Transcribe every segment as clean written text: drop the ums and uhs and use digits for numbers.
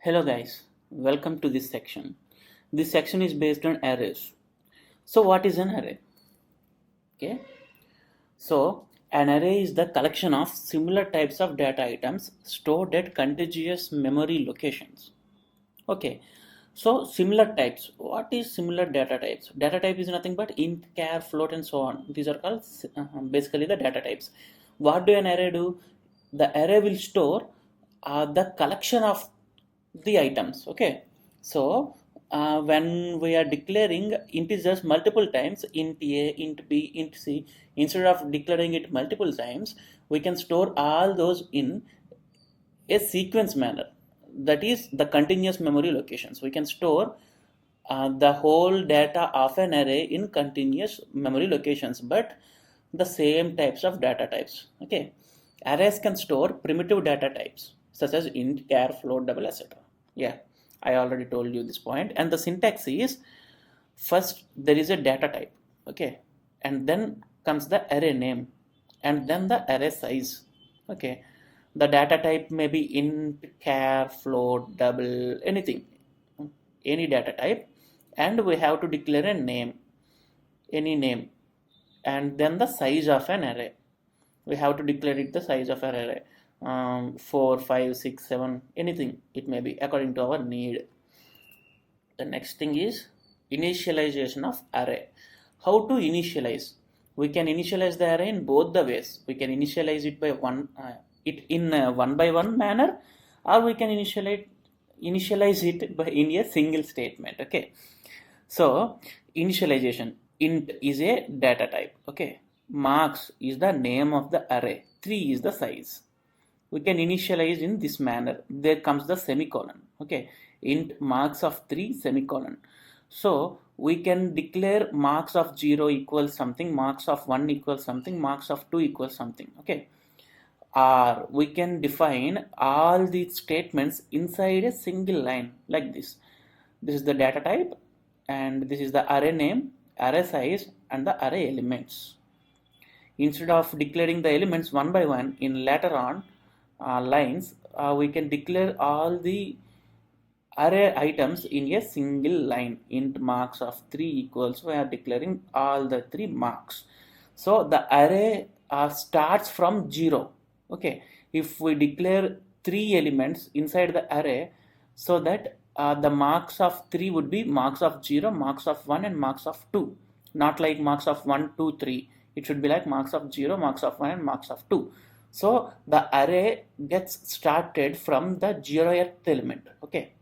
Hello guys, welcome to this section. This section is based on arrays. So what is an array? Okay. So an array is the collection of similar types of data items stored at contiguous memory locations. Okay. So similar types. What is similar data types? Data type is nothing but int, char, float and so on. These are called basically the data types. What do an array do? The array will store the collection of the items. Okay, so when we are declaring integers multiple times, int a, int b, int c, instead of declaring it multiple times, we can store all those in a sequence manner, that is the continuous memory locations. We can store the whole data of an array in continuous memory locations, but the same types of data types. Okay, arrays can store primitive data types such as int, char, float, double, etc. Yeah, I already told you this point. And the syntax is, first there is a data type, okay, and then comes the array name, and then the array size. Okay, the data type may be int, char, float, double, anything, any data type, and we have to declare a name, any name, and then the size of an array. We have to declare it the size of an array, 4, 5, 6, 7, anything it may be according to our need. The next thing is initialization of array. How to initialize? We can initialize the array in both the ways. We can initialize it by one by one manner, or we can initialize it by in a single statement. Okay, so initialization, int is a data type. Okay, marks is the name of the array, 3 is the size. We can initialize in this manner. There comes the semicolon. Okay, int marks of 3 semicolon. So we can declare marks of 0 equals something, marks of 1 equals something, marks of 2 equals something. Okay, or we can define all these statements inside a single line like this. This is the data type, and this is the array name, array size, and the array elements. Instead of declaring the elements one by one in later on lines, we can declare all the array items in a single line. Int marks of 3 equals, we are declaring all the 3 marks. So the array starts from 0. Okay, if we declare 3 elements inside the array, so that the marks of 3 would be marks of 0, marks of 1, and marks of 2. Not like marks of 1, 2, 3. It should be like marks of 0, marks of 1, and marks of 2. So the array gets started from the 0th element. Okay,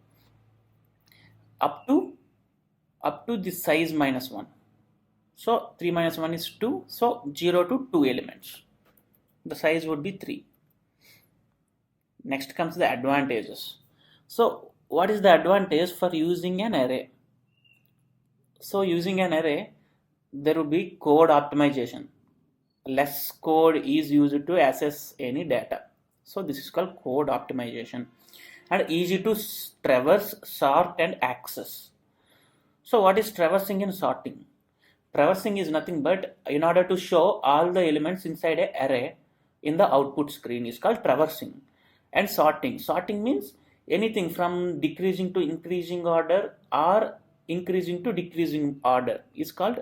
up to the size minus 1. So 3 minus 1 is 2. So 0 to 2 elements. The size would be 3. Next comes the advantages. So what is the advantage for using an array? So using an array, there will be code optimization. Less code is used to access any data. So this is called code optimization. And easy to traverse, sort, and access. So what is traversing and sorting? Traversing is nothing but in order to show all the elements inside an array in the output screen is called traversing. And sorting means anything from decreasing to increasing order or increasing to decreasing order is called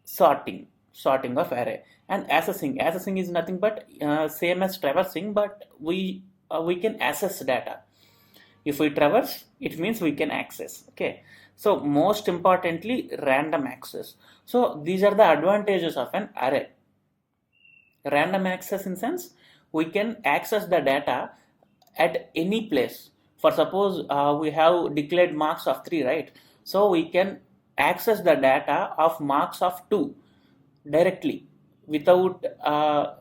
sorting of array. And accessing is nothing but same as traversing, but we can access data. If we traverse, it means we can access. Okay, so most importantly, random access. So these are the advantages of an array. Random access in sense, we can access the data at any place. For suppose we have declared marks of 3, right? So we can access the data of marks of 2 directly without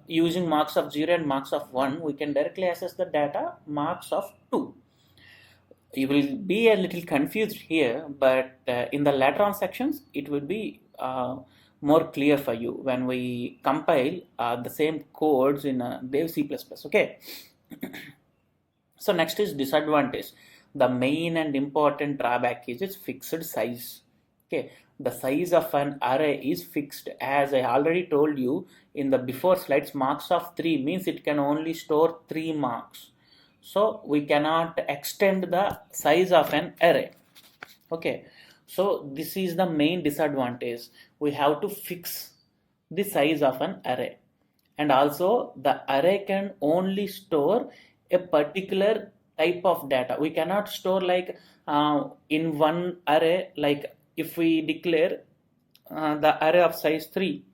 using marks of 0 and marks of 1. We can directly access the data marks of 2. You will be a little confused here, but in the later on sections it will be more clear for you when we compile the same codes in Dev C++. Okay. So next is disadvantage. The main and important drawback is its fixed size. Okay, the size of an array is fixed. As I already told you in the before slides, marks of 3 means it can only store 3 marks. so we cannot extend the size of an array. Okay, so this is the main disadvantage. We have to fix the size of an array, and also the array can only store a particular type of data. We cannot store like in one array, like if we declare the array of size 3,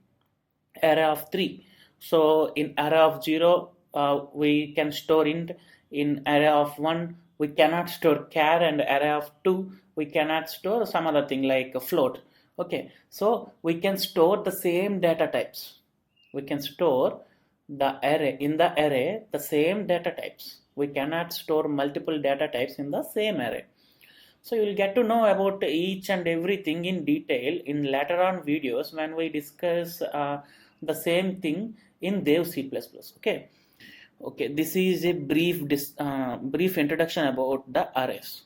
array of 3, so in array of 0 we can store int, in array of 1 we cannot store char, and array of 2 we cannot store some other thing like a float. Okay, so we can store the same data types. We can store the array in the array the same data types. We cannot store multiple data types in the same array. So you'll get to know about each and everything in detail in later on videos when we discuss the same thing in Dev C++. Okay. Okay. This is a brief introduction about the arrays.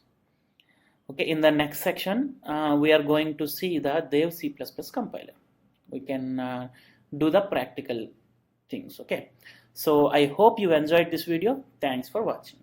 Okay. In the next section, we are going to see the Dev C++ compiler. We can do the practical things. Okay. So I hope you enjoyed this video. Thanks for watching.